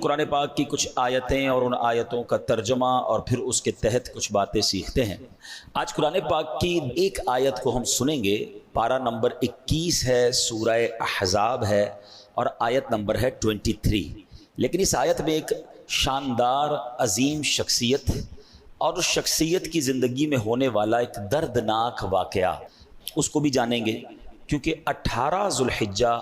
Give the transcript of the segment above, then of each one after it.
قرآن پاک کی کچھ آیتیں اور ان آیتوں کا ترجمہ اور پھر اس کے تحت کچھ باتیں سیکھتے ہیں۔ آج قرآن پاک کی ایک آیت کو ہم سنیں گے، پارہ نمبر 21 ہے، سورہ احزاب ہے اور آیت نمبر ہے 23۔ لیکن اس آیت میں ایک شاندار عظیم شخصیت اور اس شخصیت کی زندگی میں ہونے والا ایک دردناک واقعہ، اس کو بھی جانیں گے، کیونکہ 18 ذوالحجہ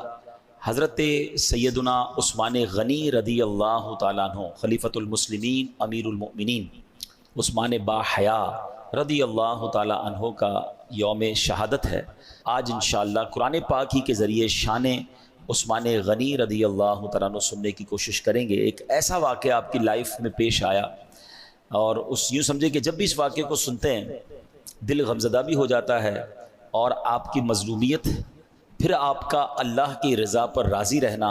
حضرت سیدنا عثمان غنی رضی اللہ تعالیٰ عنہ خلیفۃ المسلمین امیر المؤمنین عثمان با حیا رضی اللہ تعالیٰ عنہ کا یوم شہادت ہے۔ آج انشاءاللہ قرآن پاک ہی کے ذریعے شان عثمان غنی رضی اللہ تعالیٰ عنہ سننے کی کوشش کریں گے۔ ایک ایسا واقعہ آپ کی لائف میں پیش آیا اور یوں سمجھے کہ جب بھی اس واقعے کو سنتے ہیں دل غمزدہ بھی ہو جاتا ہے، اور آپ کی مظلومیت، پھر آپ کا اللہ کی رضا پر راضی رہنا،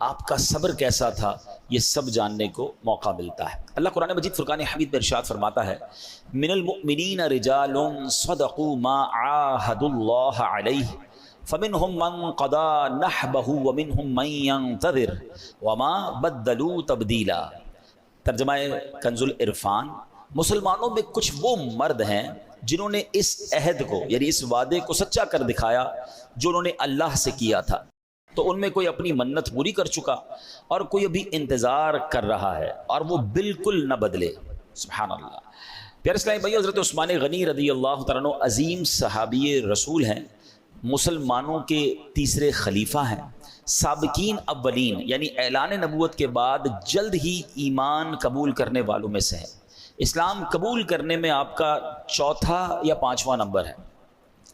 آپ کا صبر کیسا تھا، یہ سب جاننے کو موقع ملتا ہے۔ اللہ قرآن مجید فرقان حمید میں ارشاد فرماتا ہے، من المؤمنین رجال صدقوا ما عاہدوا اللہ علیہ فمنہم من قضا نحبہ ومنہم من ینتظر وما بدلوا تبدیلا۔ ترجمہ کنز العرفان، مسلمانوں میں کچھ وہ مرد ہیں جنہوں نے اس عہد کو، یعنی اس وعدے کو سچا کر دکھایا جو انہوں نے اللہ سے کیا تھا۔ تو ان میں کوئی اپنی منت پوری کر چکا اور کوئی ابھی انتظار کر رہا ہے، اور وہ بالکل نہ بدلے۔ سبحان اللہ۔ پیارے اسلامی بھائی، حضرت عثمان غنی رضی اللہ تعالیٰ عنہ عظیم صحابی رسول ہیں، مسلمانوں کے تیسرے خلیفہ ہیں، سابقین اولین، یعنی اعلان نبوت کے بعد جلد ہی ایمان قبول کرنے والوں میں سے ہیں۔ اسلام قبول کرنے میں آپ کا چوتھا یا پانچواں نمبر ہے۔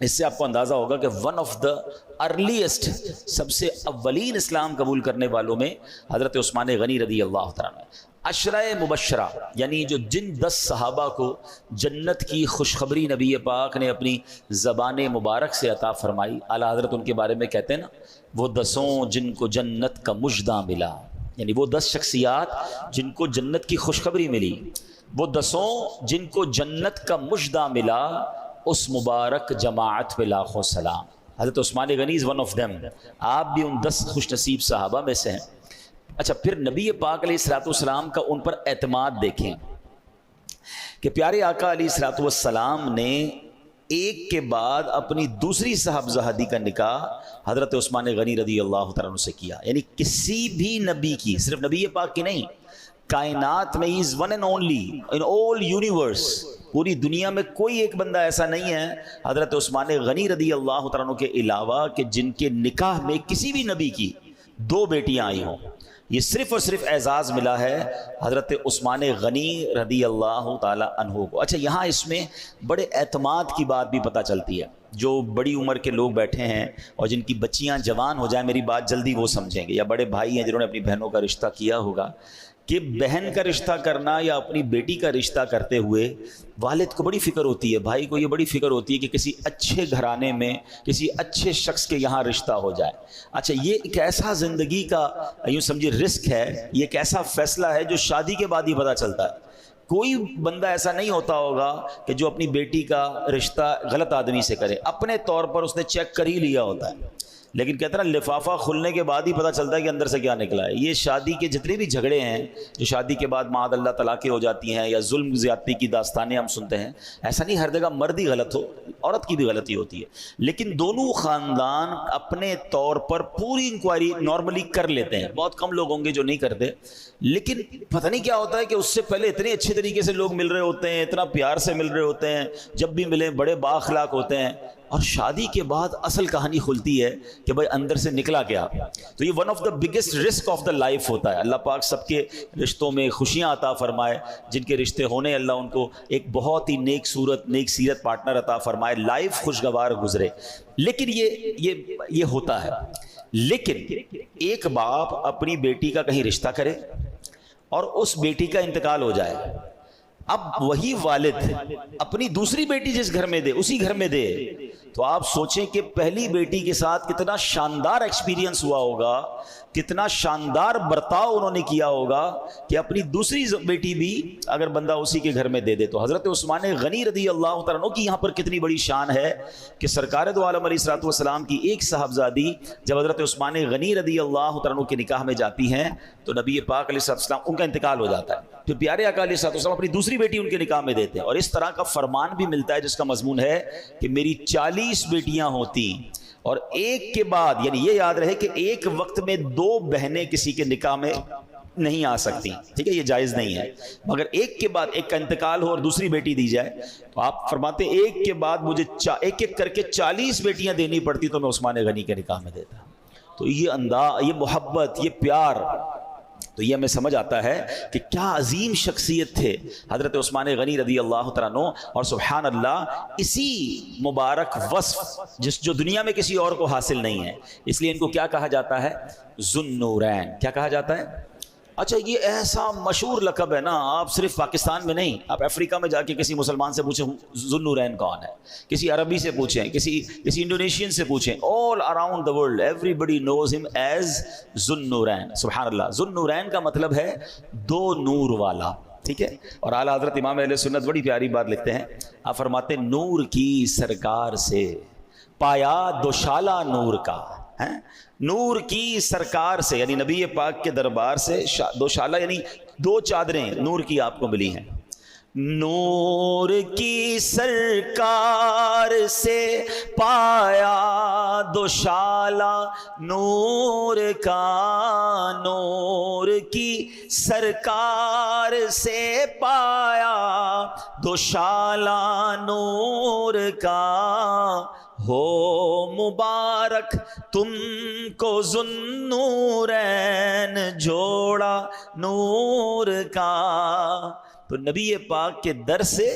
اس سے آپ کو اندازہ ہوگا کہ ون آف دا ارلیسٹ، سب سے اولین اسلام قبول کرنے والوں میں حضرت عثمان غنی رضی اللہ تعالیٰ عنہ۔ عشرہ مبشرہ، یعنی جن 10 صحابہ کو جنت کی خوشخبری نبی پاک نے اپنی زبان مبارک سے عطا فرمائی، اعلیٰ حضرت ان کے بارے میں کہتے ہیں نا، وہ 10 جن کو جنت کا مژدہ ملا، یعنی وہ 10 شخصیات جن کو جنت کی خوشخبری ملی، وہ 10 جن کو جنت کا مژدہ ملا، اس مبارک جماعت پہ لاکھوں سلام۔ حضرت عثمان غنی از ون آف دیم۔ آپ بھی ان 10 خوش نصیب صحابہ میں سے ہیں۔ اچھا، پھر نبی پاک علیہ الصلوۃ والسلام کا ان پر اعتماد دیکھیں کہ پیارے آقا علیہ الصلوۃ والسلام نے ایک کے بعد اپنی دوسری صاحبزادی کا نکاح حضرت عثمان غنی رضی اللہ تعالیٰ عنہ سے کیا، یعنی کسی بھی نبی کی، صرف نبی پاک کی نہیں، کائنات میں is one and only in all universe, پوری دنیا میں کوئی ایک بندہ ایسا نہیں ہے حضرت عثمان غنی رضی اللہ تعالیٰ عنہ کے علاوہ کہ جن کے نکاح میں کسی بھی نبی کی 2 بیٹیاں آئی ہوں۔ یہ صرف اور صرف اعزاز ملا ہے حضرت عثمان غنی رضی اللہ تعالیٰ عنہ کو۔ اچھا، یہاں اس میں بڑے اعتماد کی بات بھی پتہ چلتی ہے۔ جو بڑی عمر کے لوگ بیٹھے ہیں اور جن کی بچیاں جوان ہو جائیں، میری بات جلدی وہ سمجھیں گے، یا بڑے بھائی ہیں جنہوں نے اپنی بہنوں کا رشتہ کیا ہوگا، کہ بہن کا رشتہ کرنا یا اپنی بیٹی کا رشتہ کرتے ہوئے والد کو بڑی فکر ہوتی ہے، بھائی کو یہ بڑی فکر ہوتی ہے کہ کسی اچھے گھرانے میں کسی اچھے شخص کے یہاں رشتہ ہو جائے۔ اچھا، یہ ایک ایسا زندگی کا یوں سمجھے رسک ہے، یہ ایک ایسا فیصلہ ہے جو شادی کے بعد ہی پتہ چلتا ہے۔ کوئی بندہ ایسا نہیں ہوتا ہوگا کہ جو اپنی بیٹی کا رشتہ غلط آدمی سے کرے، اپنے طور پر اس نے چیک کر ہی لیا ہوتا ہے، لیکن کہتے ہیں نا، لفافہ کھلنے کے بعد ہی پتہ چلتا ہے کہ اندر سے کیا نکلا ہے۔ یہ شادی کے جتنے بھی جھگڑے ہیں جو شادی کے بعد معاذ اللہ طلاقیں ہو جاتی ہیں، یا ظلم زیادتی کی داستانیں ہم سنتے ہیں، ایسا نہیں ہر جگہ مرد ہی غلط ہو، عورت کی بھی غلطی ہوتی ہے، لیکن دونوں خاندان اپنے طور پر پوری انکوائری نارملی کر لیتے ہیں۔ بہت کم لوگ ہوں گے جو نہیں کرتے، لیکن پتہ نہیں کیا ہوتا ہے کہ اس سے پہلے اتنے اچھے طریقے سے لوگ مل رہے ہوتے ہیں، اتنا پیار سے مل رہے ہوتے ہیں، جب بھی ملیں بڑے بااخلاق ہوتے ہیں، اور شادی کے بعد اصل کہانی کھلتی ہے کہ بھائی اندر سے نکلا کیا۔ تو یہ one of the biggest risk of the life ہوتا ہے۔ اللہ پاک سب کے رشتوں میں خوشیاں عطا فرمائے، جن کے رشتے ہونے اللہ ان کو ایک بہت ہی نیک صورت، نیک سیرت پارٹنر عطا فرمائے، لائف خوشگوار گزرے۔ لیکن یہ ہوتا ہے۔ لیکن ایک باپ اپنی بیٹی کا کہیں رشتہ کرے اور اس بیٹی کا انتقال ہو جائے، اب وہی والد اپنی دوسری بیٹی جس گھر میں دے، اسی گھر میں دے، تو آپ سوچیں کہ پہلی بیٹی کے ساتھ کتنا شاندار ایکسپیرینس ہوا ہوگا، کتنا شاندار برتاؤ انہوں نے کیا ہوگا کہ اپنی دوسری بیٹی بھی اگر بندہ اسی کے گھر میں دے دے۔ تو حضرت عثمان غنی رضی اللہ تعالیٰ عنہ کی یہاں پر کتنی بڑی شان ہے کہ سرکار دو عالم علیہ الصلوۃ والسلام کی ایک صاحبزادی جب حضرت عثمان غنی رضی اللہ تعالیٰ عنہ کے نکاح میں جاتی ہیں تو نبی پاک علیہ الصلوۃ والسلام ان کا انتقال ہو جاتا ہے، پھر پیارے آقا علیہ الصلوۃ والسلام اپنی دوسری بیٹی ان کے نکاح میں دیتے ہیں، اور اس طرح کا فرمان بھی ملتا ہے جس کا مضمون ہے کہ میری 40 بیٹیاں ہوتی اور ایک کے بعد، یعنی یہ یاد رہے کہ ایک وقت میں 2 بہنیں کسی کے نکاح میں نہیں آ سکتی، ٹھیک ہے، یہ جائز نہیں ہے، مگر ایک کے بعد ایک کا انتقال ہو اور دوسری بیٹی دی جائے تو آپ فرماتے ہیں ایک کے بعد مجھے ایک ایک کر کے 40 بیٹیاں دینی پڑتی تو میں عثمان غنی کے نکاح میں دیتا۔ تو یہ انداز، یہ محبت، یہ پیار، تو یہ ہمیں سمجھ آتا ہے کہ کیا عظیم شخصیت تھے حضرت عثمان غنی رضی اللہ تعالیٰ عنہ، اور سبحان اللہ اسی مبارک وصف جو دنیا میں کسی اور کو حاصل نہیں ہے، اس لیے ان کو کیا کہا جاتا ہے؟ ذو النورین۔ کیا کہا جاتا ہے؟ اچھا یہ ایسا مشہور لقب ہے نا، آپ صرف پاکستان میں نہیں، آپ افریقہ میں جا کے کسی مسلمان سے پوچھیں ذو النورین کون ہے، کسی عربی سے پوچھیں، کسی انڈونیشین سے پوچھیں، all around the world everybody knows him as ذو النورین۔ سبحان اللہ، ذو النورین کا مطلب ہے 2 نور والا، ٹھیک ہے۔ اور اعلیٰ حضرت امام اہل سنت بڑی پیاری بات لکھتے ہیں، آپ فرماتے ہیں نور کی سرکار سے پایا دوشالہ نور کا، نور کی سرکار سے، یعنی نبی پاک کے دربار سے دوشالہ یعنی 2 چادریں نور کی آپ کو ملی ہیں۔ نور کی سرکار سے پایا دوشالہ نور کا، نور کی سرکار سے پایا دوشالہ نور کا، ہو مبارک تم کو ذو النورین جوڑا نور کا۔ تو نبی پاک کے در سے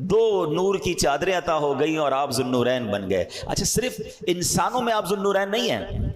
2 نور کی چادریں عطا ہو گئی اور آپ ذو النورین بن گئے۔ اچھا صرف انسانوں میں آپ ذو النورین نہیں ہیں،